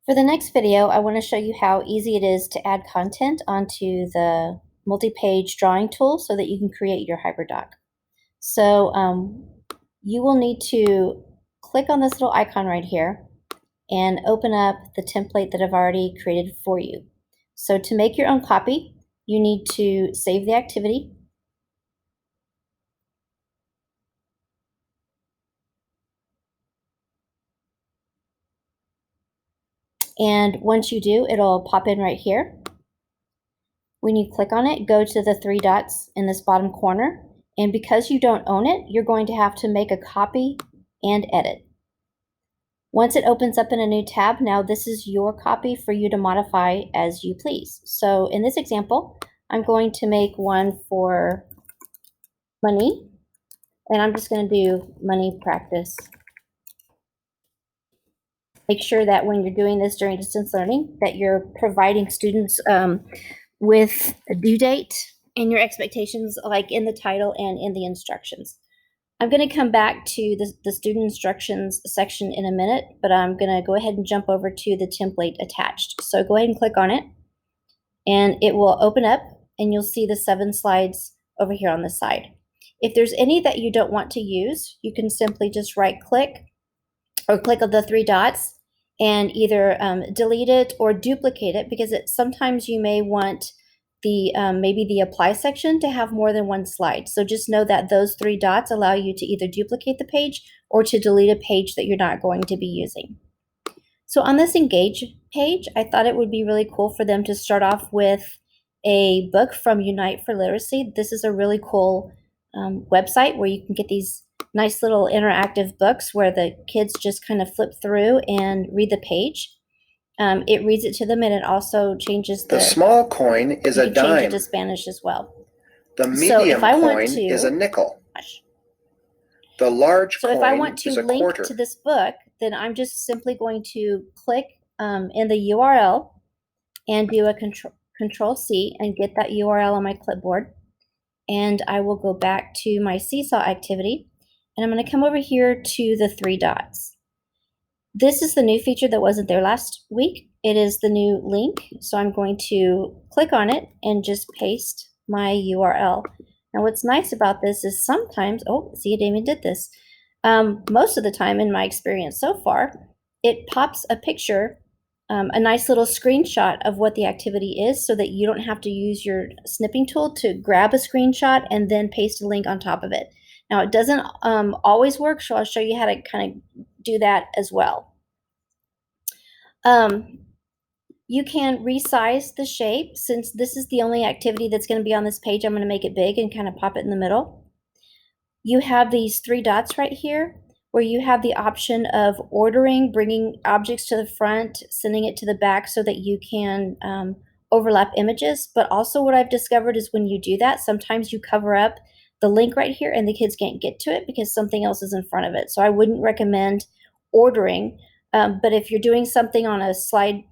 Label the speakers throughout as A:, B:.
A: For the next video, I want to show you how easy it is to add content onto the multi-page drawing tool so that you can create your HyperDoc. So you will need to click on this little icon right here and open up the template that I've already created for you. So to make your own copy, you need to save the activity. And once you do, it'll pop in right here. When you click on it, go to the three dots in this bottom corner. And because you don't own it, you're going to have to make a copy and edit. Once it opens up in a new tab, now this is your copy for you to modify as you please. So in this example, I'm going to make one for money, and I'm just going to do money practice. Make sure that when you're doing this during distance learning, that you're providing students with a due date and your expectations, like in the title and in the instructions. I'm going to come back to the student instructions section in a minute, but I'm going to go ahead and jump over to the template attached. So go ahead and click on it, and it will open up, and you'll see the 7 slides over here on the side. If there's any that you don't want to use, you can simply just right-click or click on the 3 dots and either delete it or duplicate it, because sometimes you may want the maybe the apply section to have more than one slide. So just know that those 3 dots allow you to either duplicate the page or to delete a page that you're not going to be using. So on this engage page, I thought it would be really cool for them to start off with a book from Unite for Literacy. This is a really cool website where you can get these nice little interactive books where the kids just kind of flip through and read the page. It reads it to them, and it also changes
B: the small coin is a dime.
A: Change it to Spanish as well.
B: The medium coin is a nickel. The large coin is a quarter. So if I want to link
A: to this book, then I'm just simply going to click in the URL and do a control C and get that URL on my clipboard. And I will go back to my Seesaw activity, and I'm going to come over here to the 3 dots. This is the new feature that wasn't there last week. It is the new link. So I'm going to click on it and just paste my URL. Now what's nice about this is sometimes, oh, see, Damien did this. Most of the time in my experience so far, it pops a picture, a nice little screenshot of what the activity is, so that you don't have to use your snipping tool to grab a screenshot and then paste a link on top of it. Now it doesn't always work, so I'll show you how to kind of do that as well. You can resize the shape. Since this is the only activity that's going to be on this page, I'm going to make it big and kind of pop it in the middle. You have these 3 dots right here where you have the option of ordering, bringing objects to the front, sending it to the back so that you can overlap images. But also what I've discovered is when you do that, sometimes you cover up the link right here and the kids can't get to it because something else is in front of it. So I wouldn't recommend ordering, but if you're doing something on a slide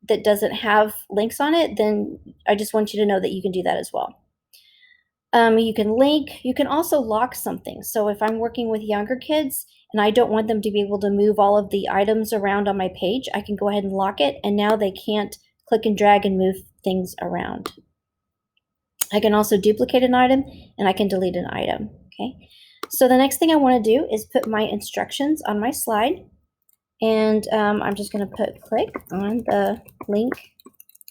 A: that doesn't have links on it, then I just want you to know that you can do that as well. You can link, you can also lock something. So if I'm working with younger kids and I don't want them to be able to move all of the items around on my page, I can go ahead and lock it, and now they can't click and drag and move things around. I can also duplicate an item, and I can delete an item, okay? So the next thing I want to do is put my instructions on my slide, and I'm just going to click on the link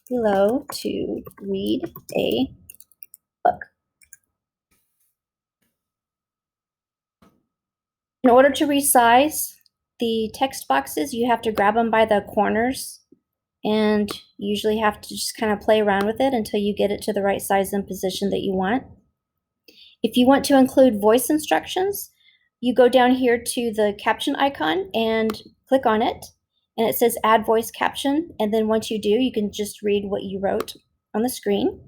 A: below to read a book. In order to resize the text boxes, you have to grab them by the corners, and you usually have to just kind of play around with it until you get it to the right size and position that you want. If you want to include voice instructions, you go down here to the caption icon and click on it, and it says add voice caption, and then once you do, you can just read what you wrote on the screen.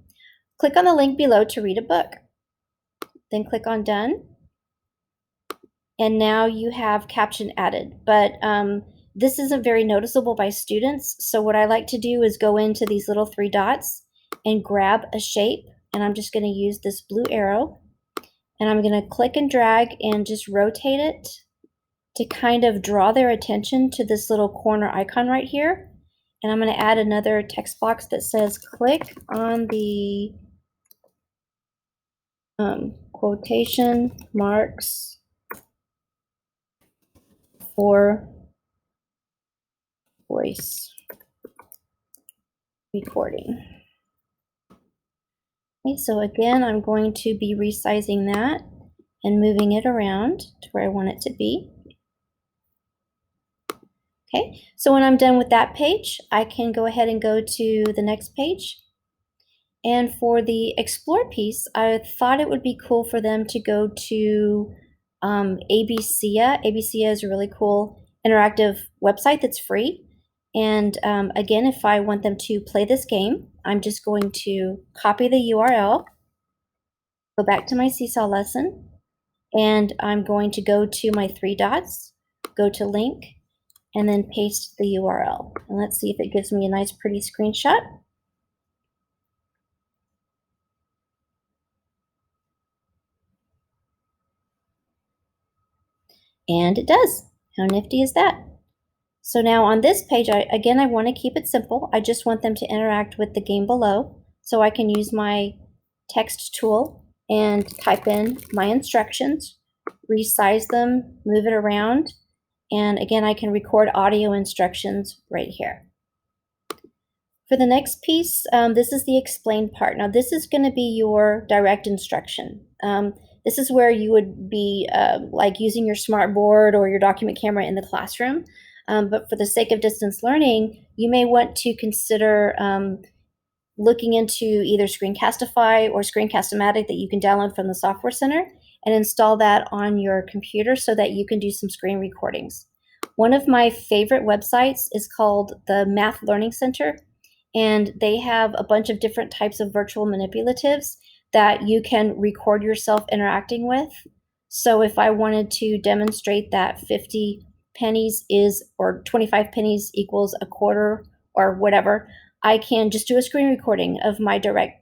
A: Click on the link below to read a book, then click on done, and now you have caption added. But this isn't very noticeable by students, so what I like to do is go into these little 3 dots and grab a shape, and I'm just going to use this blue arrow, and I'm going to click and drag and just rotate it to kind of draw their attention to this little corner icon right here. And I'm going to add another text box that says click on the quotation marks for voice recording. Okay, so again, I'm going to be resizing that and moving it around to where I want it to be. Okay, so when I'm done with that page, I can go ahead and go to the next page. And for the explore piece, I thought it would be cool for them to go to ABCA. ABCA is a really cool interactive website that's free. And again, if I want them to play this game, I'm just going to copy the URL, go back to my Seesaw lesson, and I'm going to go to my three dots, go to link, and then paste the URL. And let's see if it gives me a nice pretty screenshot. And it does. How nifty is that? So now on this page, I want to keep it simple. I just want them to interact with the game below. So I can use my text tool and type in my instructions, resize them, move it around. And again, I can record audio instructions right here. For the next piece, this is the explain part. Now this is going to be your direct instruction. This is where you would be like using your smartboard or your document camera in the classroom. But for the sake of distance learning, you may want to consider looking into either Screencastify or Screencast-O-Matic that you can download from the Software Center and install that on your computer so that you can do some screen recordings. One of my favorite websites is called the Math Learning Center, and they have a bunch of different types of virtual manipulatives that you can record yourself interacting with. So if I wanted to demonstrate that 50 pennies is, or 25 pennies equals a quarter or whatever, I can just do a screen recording of my direct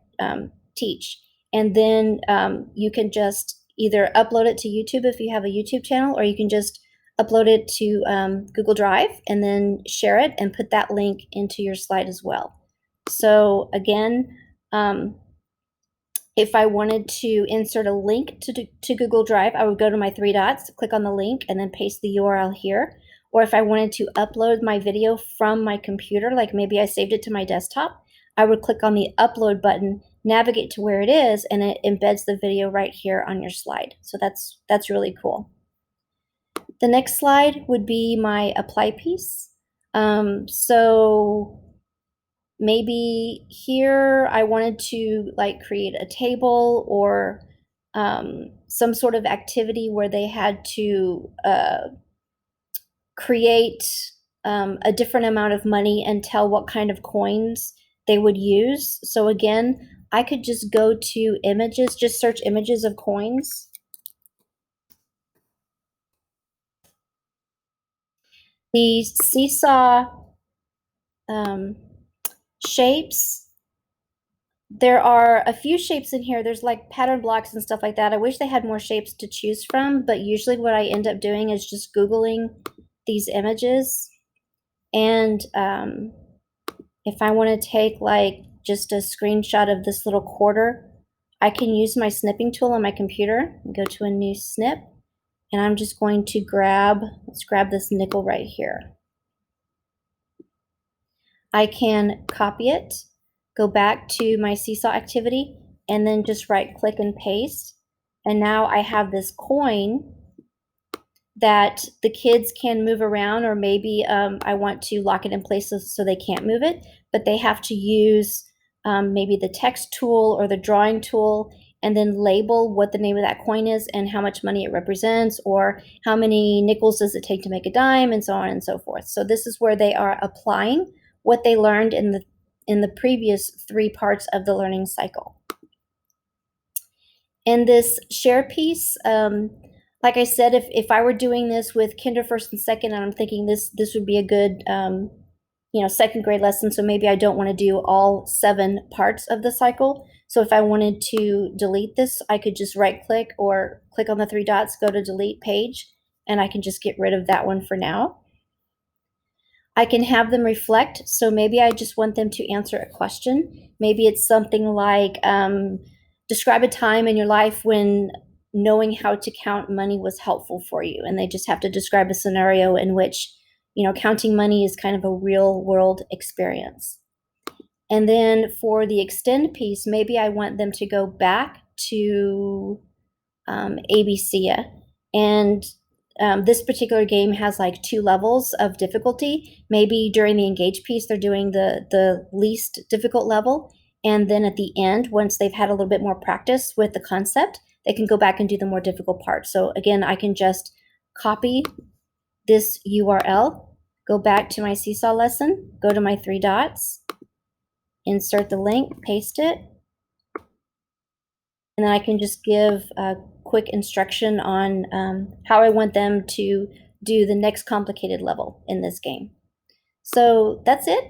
A: teach. And then you can just either upload it to YouTube if you have a YouTube channel, or you can just upload it to Google Drive and then share it and put that link into your slide as well. So again, if I wanted to insert a link to Google Drive, I would go to my three dots, click on the link, and then paste the URL here. Or if I wanted to upload my video from my computer, like maybe I saved it to my desktop, I would click on the upload button, navigate to where it is, and it embeds the video right here on your slide. So that's really cool. The next slide would be my apply piece. So maybe here I wanted to like create a table or some sort of activity where they had to create a different amount of money and tell what kind of coins they would use. So again, I could just go to images, just search images of coins. The Seesaw shapes, there are a few shapes in here. There's like pattern blocks and stuff like that. I wish they had more shapes to choose from, but usually what I end up doing is just Googling these images. And if I want to take like just a screenshot of this little quarter, I can use my snipping tool on my computer and go to a new snip. And I'm just going to let's grab this nickel right here. I can copy it, go back to my Seesaw activity, and then just right click and paste. And now I have this coin that the kids can move around, or maybe I want to lock it in place so they can't move it, but they have to use maybe the text tool or the drawing tool and then label what the name of that coin is and how much money it represents, or how many nickels does it take to make a dime, and so on and so forth. So this is where they are applying what they learned in the previous 3 parts of the learning cycle. In this share piece, like I said, if I were doing this with kinder, first, and second, and I'm thinking this would be a good second grade lesson, so maybe I don't want to do all 7 parts of the cycle. So if I wanted to delete this, I could just right click or click on the 3 dots, go to delete page, and I can just get rid of that one for now. I can have them reflect. So maybe I just want them to answer a question. Maybe it's something like, describe a time in your life when knowing how to count money was helpful for you. And they just have to describe a scenario in which, counting money is kind of a real world experience. And then for the extend piece, maybe I want them to go back to ABC. And this particular game has like 2 levels of difficulty. Maybe during the engage piece, they're doing the least difficult level. And then at the end, once they've had a little bit more practice with the concept, they can go back and do the more difficult part. So again, I can just copy this URL, go back to my Seesaw lesson, go to my 3 dots, insert the link, paste it, and then I can just give a quick instruction on how I want them to do the next complicated level in this game. So that's it.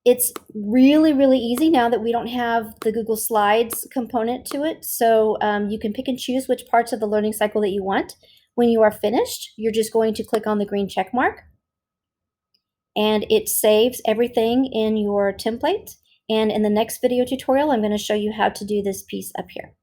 A: It's really, really easy now that we don't have the Google Slides component to it. So you can pick and choose which parts of the learning cycle that you want. When you are finished, you're just going to click on the green check mark, and it saves everything in your template. And in the next video tutorial, I'm going to show you how to do this piece up here.